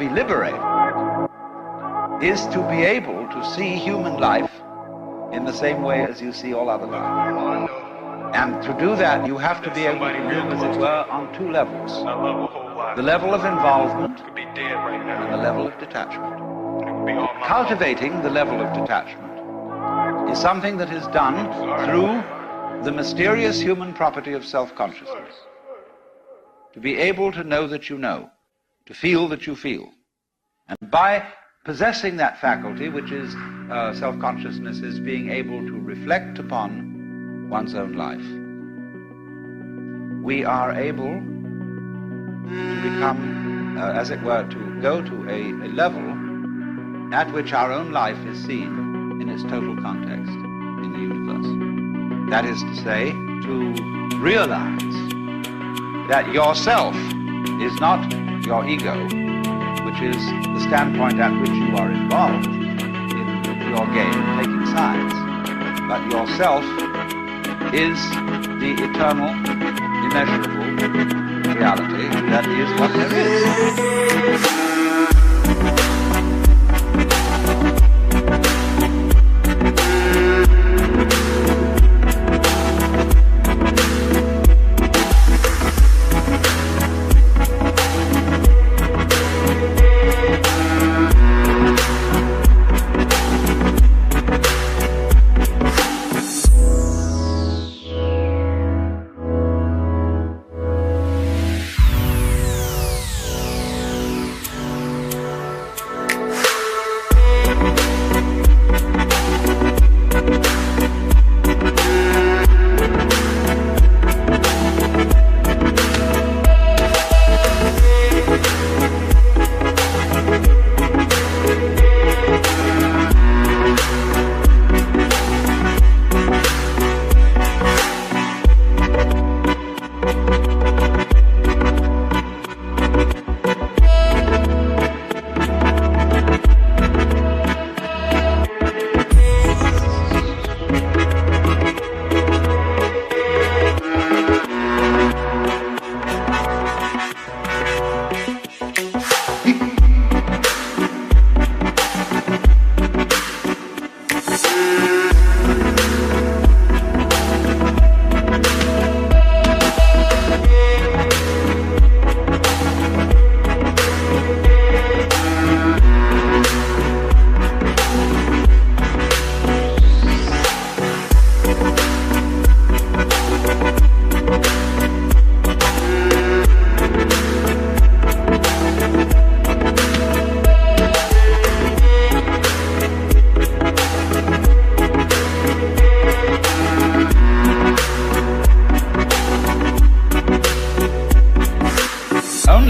be liberated is to be able to see human life in the same way as you see all other life. And to do that, you have to be able to live, as it were, on two levels. The level of involvement and the level of detachment. Cultivating the level of detachment is something that is done through the mysterious human property of self-consciousness. To be able to know that you know, to feel that you feel. And by possessing that faculty, which is self-consciousness, is being able to reflect upon one's own life, we are able to become, as it were, to go to a level at which our own life is seen in its total context in the universe. That is to say, to realize that yourself is not your ego, which is the standpoint at which you are involved in your game, taking sides. But yourself is the eternal, immeasurable reality that is what there is.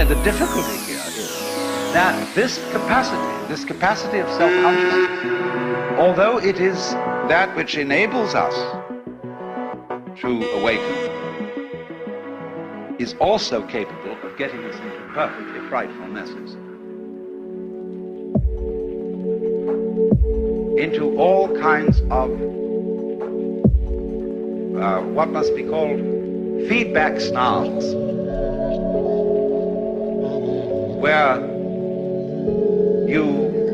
The difficulty here is that this capacity of self-consciousness, although it is that which enables us to awaken, is also capable of getting us into perfectly frightful messes. Into all kinds of what must be called feedback snarls, where you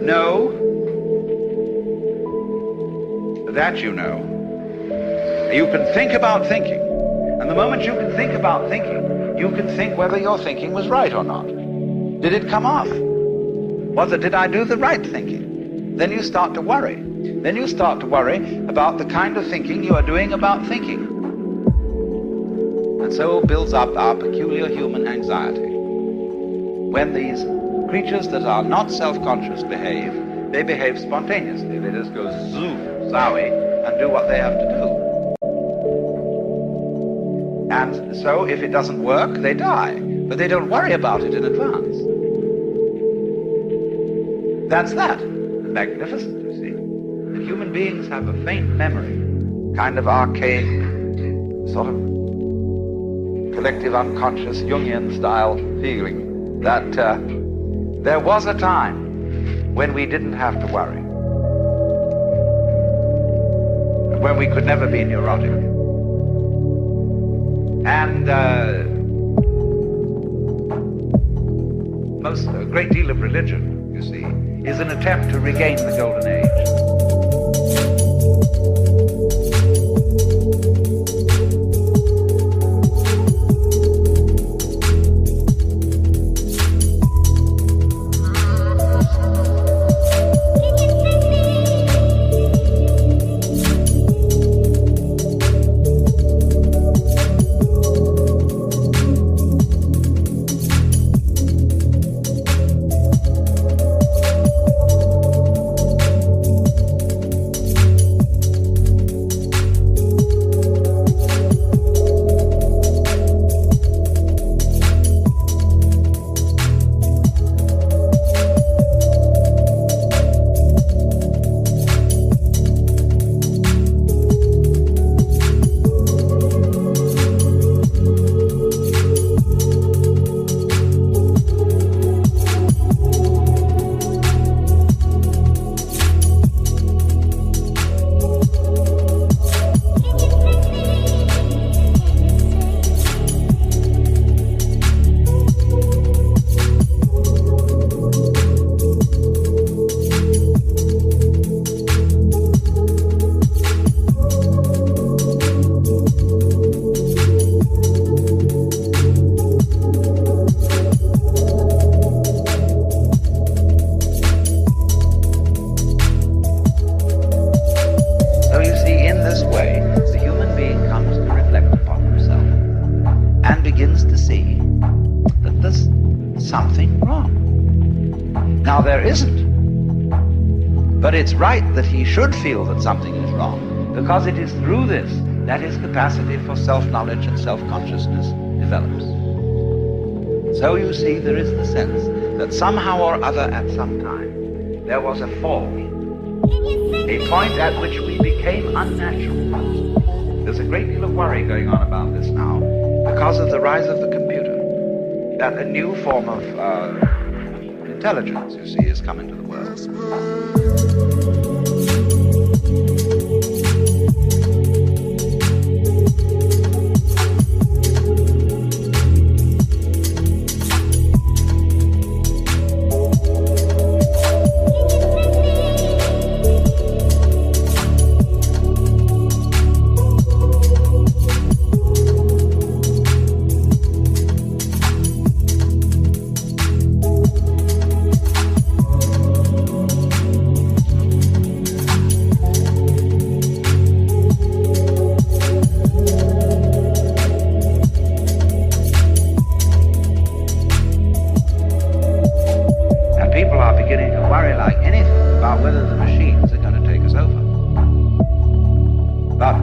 know that you know. You can think about thinking, and the moment you can think about thinking, you can think whether your thinking was right or not. Did it come off? Did I do the right thinking? Then you start to worry. Then you start to worry about the kind of thinking you are doing about thinking. And so builds up our peculiar human anxiety. When these creatures that are not self-conscious behave, they behave spontaneously. They just go zoom, zowie, and do what they have to do. And so if it doesn't work, they die. But they don't worry about it in advance. That's that. Magnificent, you see. And human beings have a faint memory, kind of archaic, sort of collective unconscious Jungian style feeling that there was a time when we didn't have to worry, when we could never be neurotic. And most great deal of religion, you see, is an attempt to regain the golden age. Now, there isn't. But it's right that he should feel that something is wrong, because it is through this that his capacity for self-knowledge and self-consciousness develops. So you see, there is the sense that somehow or other at some time there was a fall, a point at which we became unnatural. There's a great deal of worry going on about this now because of the rise of the computer, that a new form of intelligence, you see, is coming to the world.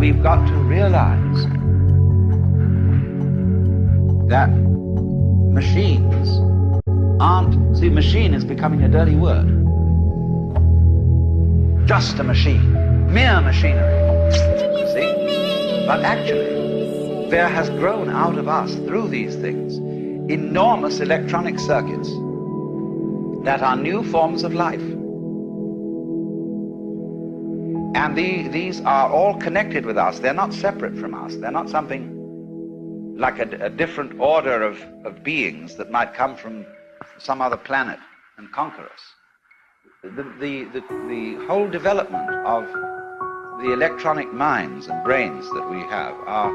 We've got to realize that machines aren't, see, machine is becoming a dirty word. Just a machine, mere machinery, you see? But actually, there has grown out of us, through these things, enormous electronic circuits that are new forms of life. And these are all connected with us. They're not separate from us. They're not something like a different order of beings that might come from some other planet and conquer us. The whole development of the electronic minds and brains that we have are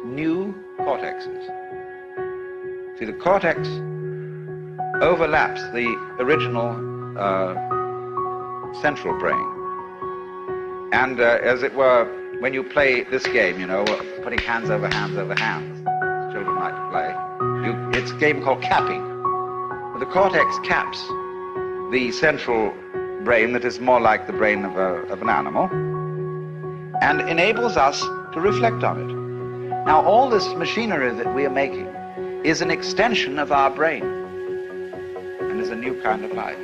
new cortexes. See, the cortex overlaps the original central brain. And as it were, when you play this game, you know, putting hands over hands over hands, children like to play, it's a game called capping. The cortex caps the central brain that is more like the brain of an animal and enables us to reflect on it. Now, all this machinery that we are making is an extension of our brain and is a new kind of life.